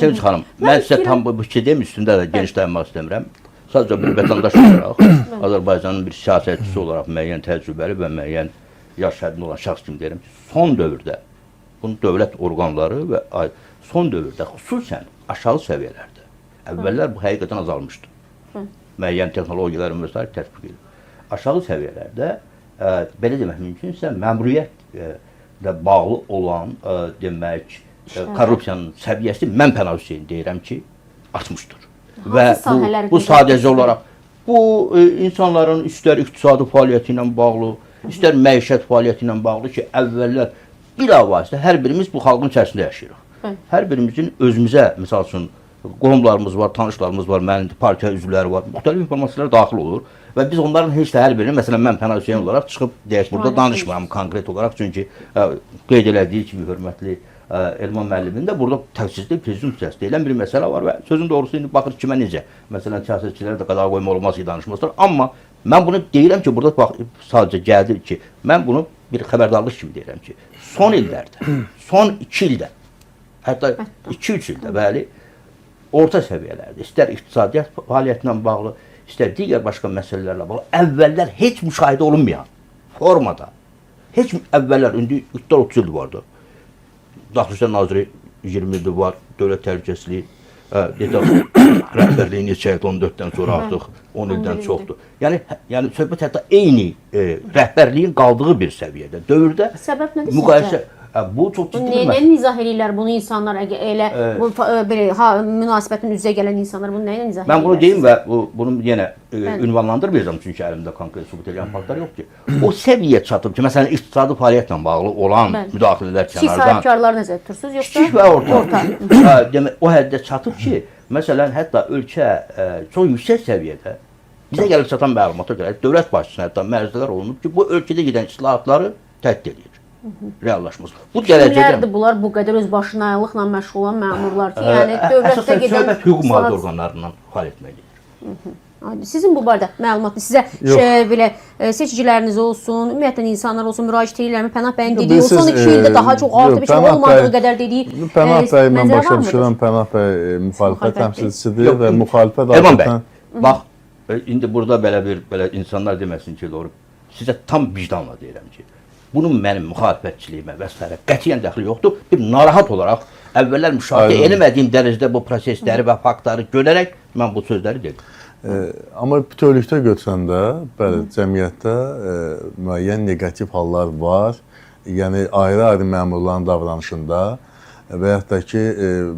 Sevinç xanım, mən sizə tam bu fikrdəyim, üstündə də genişlənmək istəmirəm. Sadəcə bir vətəndaş olaraq, Azərbaycanın bir siyasətçisi olaraq müəyyən təcrübəli və müəyyən yaş həddində olan şəxs kimi deyirəm ki, son dövrdə bunun dövlət orqanları və son dövrdə xüsusən aşağı səviyyələrdə, əvvəllər bu həqiqətən azalmışdı. Müəyyən texnologiyalar və s. tətbiq edilir. Aşağı səviyyələrdə, belə demək mümkünsə, məmuriyyətlə bağlı olan, demək, korrupsiyanın səviyyəsi mən Pənah Hüseyn deyirəm ki, artmışdır. Və bu sadəcə olaraq bu insanların istər iqtisadi fəaliyyəti ilə bağlı, istər məişət fəaliyyəti ilə bağlı ki, əvvəllər bilavasitə hər birimiz bu xalqın içərisində yaşayırıq. Hər birimizin özümüzə, misal üçün, qohumlarımız var, tanışlarımız var, mənim partiya üzvləri var, müxtəlif informasiyalar daxil olur və biz onların heç də hər birini, məsələn, mən Pənah Hüseyn olaraq çıxıb deyək, burada danışmıram konkret olaraq, çünki qeyd elədiyi kimi hörmətli Elman müəllimin də burada təksizli prezumpsiyası deyilən bir məsələ var və sözün doğrusu indi baxır kimə necə, məsələn, siyasətçilərə də qadağa qoyma olmaz ki, danışmazlar, amma mən bunu deyirəm ki, burada bax, sadəcə gəlir ki, mən bunu bir xəbərdarlıq kimi deyirəm ki, son illərdə, son 2 ildə, hətta 2-3 ildə, bəli, orta səviyyələrdə, istər iqtisadiyyat fəaliyyətinə bağlı, istər digər başqa məsələlərlə bağlı, əvvəllər heç müşahidə olunmayan formada, heç əvvəllər, indi 30 il vardı, Daxili İşlər Naziri 20 ildir var, dövlət təhlükəsizliyi rəhbərliyi neçə il, 14-dən sonra artıq 10 ildən çoxdur. Yəni söhbət hətta eyni rəhbərliyin qaldığı bir səviyyədə, dövrdə müqayisə, bu çox ciddi bir məsələ. Nəyə izah edirlər bunu insanlar, elə münasibətin üzrə gələn insanlar bunu nəyə izah edirlər? Mən bunu deyim və bunu yenə ünvanlandırmayacağım, çünki əlimdə konkret sübut edən faktlar yox ki. O səviyyə çatıb ki, məsələn, iqtisadi fəaliyyətlə bağlı olan müdaxilələr kənardan. Kiçik sahibkarlar nəzərdə tutursunuz, yoxsa? Kiçik və orta. O həddə çatıb ki, məsələn, hətta ölkə çox yüksək səviyyədə bizə gəlib çatan məlumata görə dövlət başçısına hətta məruzələr olunub ki, bu ölkədə gedən islahatları təhdid edir. Reallaşmaz. Bu gələcəkdə kimlərdir bunlar bu qədər özbaşınalıqla məşğul olan məmurlar ki, yəni dövlətdə gedən söhbət hüquq mühafizə orqanlarından xal etməkdir. Sizin bu barədə məlumatlı sizə belə seçiciləriniz olsun, ümumiyyətlə insanlar olsun, müraciət edirlərmi? Pənah bəyin dediyi, son 2 ildə daha çox artıb, heç olmadığı qədər dediyi Pənah bəy, mən başa düşürəm, Pənah bəy müxalifət təmsilçisidir və müxalifət Elman bəy, bax, indi burada belə insanlar deməsin ki, doğru, sizə tam vicdanla deyirəm ki, bunun mənim müxalifətçiliyimə və s. qətiyyən dəxli yoxdur. Bir narahat olaraq əvvəllər müşahidə edilmədiyim dərəcədə bu prosesləri və faktları görərək mən bu sözləri dedim. Amma bütövlükdə götürəndə, bəli, cəmiyyətdə müəyyən neqativ hallar var. Yəni, ayrı-ayrı məmurların davranışında və yaxud da ki,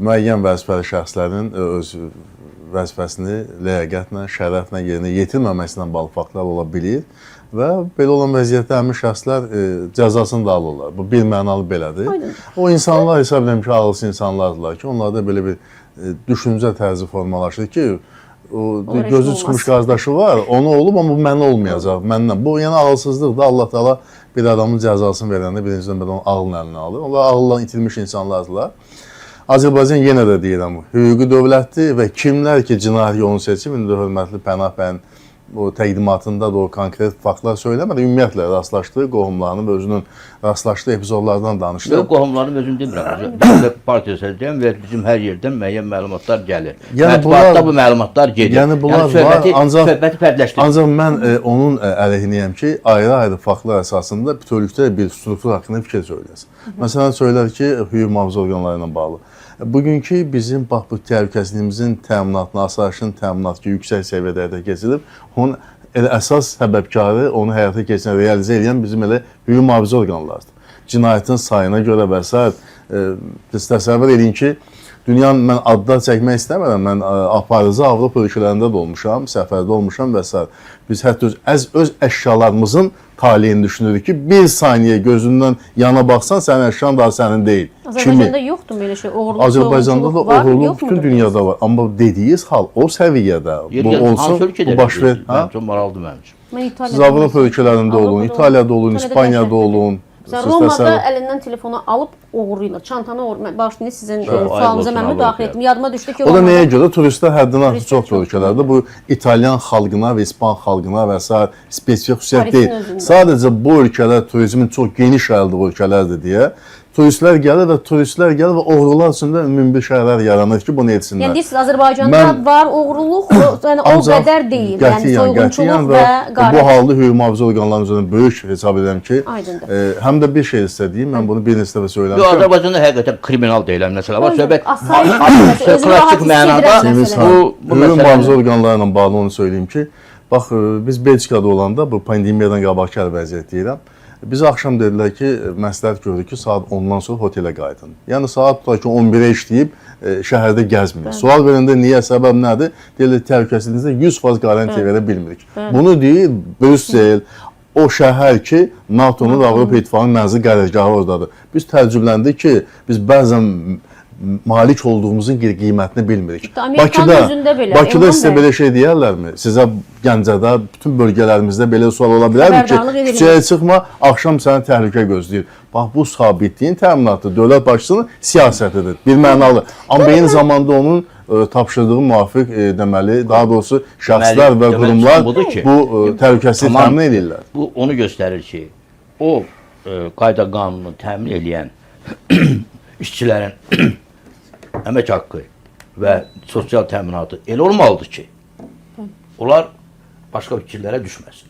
müəyyən vəzifəli şəxslərin öz vəzifəsini ləyaqətlə, şərəflə yerinə yetirməməsindən bağlı faktlar ola bilir. Və belə olan vəziyyətdə həmin şəxslər cəzasını da alırlar. Bu bir mənalı belədir. O insanlar hesab edirəm ki, ağılsız insanlardırlar ki, onlarda belə bir düşüncə tərzi formalaşır ki, gözü çıxmış qardaşı var, onu olub, amma bu mənə olmayacaq, məndən. Bu, yəni ağılsızlıqdır. Allah Teala bir adamın cəzasını verəndə birinciden bir onun ağlın əlinə alır. Onlar ağılla itilmiş insanlardırlar. Azərbaycan yenə də deyirəm, hüquqi dövlətdir və kimlər ki, cinayət yolunu seçib, indi hörmətli Pənah bəyin o təqdimatında da o konkret faktlar söyləmədi. Ümumiyyətlə rastlaşdığı qohumlarının və özünün rastlaşdığı epizodlardan danışdı. Yox, qohumlarının özünü demirəm. Mən də partiya sədriyəm və bizim hər yerdən müəyyən məlumatlar gəlir. Mətbuatda bu məlumatlar gedir. Yəni bunlar var, söhbəti fərdləşdirir. Ancaq mən onun əleyhinəyəm ki, ayrı-ayrı faktlar əsasında bütövlükdə bir struktur haqqında fikir söyləyəsin. Məsələn, söylər ki, hüquq mühafizə orqanları ilə bağlı. Bugünkü bizim bax bu təhlükəsizliyimizin təminatına, asayişin təminatı ki, yüksək səviyyədə həyata keçirilib, onun elə əsas səbəbkarı onu həyata keçirən, realizə edən bizim elə hüquq mühafizə orqanlarıdır. Cinayətin sayına görə və s. Təsəvvür edin ki, dünyanın mən adlar çəkmək istəmirəm, mən aparıcı Avropa ölkələrində də olmuşam, səfərdə olmuşam və s. Biz hətta öz əşyalarımızın taleyini düşünürük ki, bir saniyə gözündən yana baxsan, sənin əşyan daha sənin deyil. Azərbaycanda yoxdur belə şey, oğurluq, Azərbaycanda da oğurluq bütün dünyada var. Amma dediğiniz hal o səviyyədə bu olsun, bu baş verir. Çox maraqlıdır mənim üçün. Siz Avropa ölkələrində olun, İtaliyada olun, İspaniyada olun. Romada əlindən telefonu alıb oğurlayırlar, çantanı oğurlayırlar. Başlayın, sizin sualınıza mən müdaxilə etdim. Yadıma düşdü ki, o da nəyə görə? Turistlər həddindən artıq çox ölkələrdə bu İtalyan xalqına və İspan xalqına və s. spesifik xüsusiyyət deyil. Sadəcə bu ölkələr turizmin çox geniş yayıldığı ölkələrdir deyə turistlər gəlir və oğrular üçün də ümumi şəhərlər yaranır ki, bunu etsinlər. Yəni deyirsiniz Azərbaycanda var oğruluq, yəni o qədər deyil. Yəni soyğunçuluq və bu halda hüquq mühafizə orqanlarının üzərində böyük hesab edirəm ki, həm də bir şey istədiyim, mən bunu bir neçə dəfə söyləmişəm. Azərbaycanda həqiqətən kriminal deyilən məsələ var. Söhbət klassik mənada bu mühafizə orqanları ilə bağlı onu söyləyim ki, bax biz Belçikada olanda bu pandemiyadan qabaqki vəziyyət deyirəm. Bizə axşam dedilər ki, məsləhət gördük ki, saat 10-dan sonra hotelə qayıdın. Yəni saat tutaq ki 11-ə işləyib şəhərdə gəzməyin. Sual verəndə niyə, səbəb nədir? Deyirlər təhlükəsizliyinizdə 100% qarantiya verə bilmirik. Bunu deyir Brüssel, o şəhər ki, NATO-nun Avropa İttifaqının mənzil qərargahı oradadır. Biz təəccübləndik ki, biz bəzən malik olduğumuzun qiymətini bilmirik. Bakıda sizə belə şey deyərlərmi? Sizə Gəncədə, bütün bölgələrimizdə belə sual ola bilərmi ki, küçəyə çıxma, axşam səni təhlükə gözləyir. Bax, bu sabitliyin təminatı dövlət başçısının siyasətidir, bir mənalı. Amma eyni zamanda onun tapşırdığı müvafiq deməli, daha doğrusu şəxslər və qurumlar bu təhlükəsizliyi təmin edirlər. Bu onu göstərir ki, o qayda qanunu təmin edən işçilərin əmək haqqı və sosial təminatı elə olmalıdır ki, onlar başqa fikirlərə düşməsin.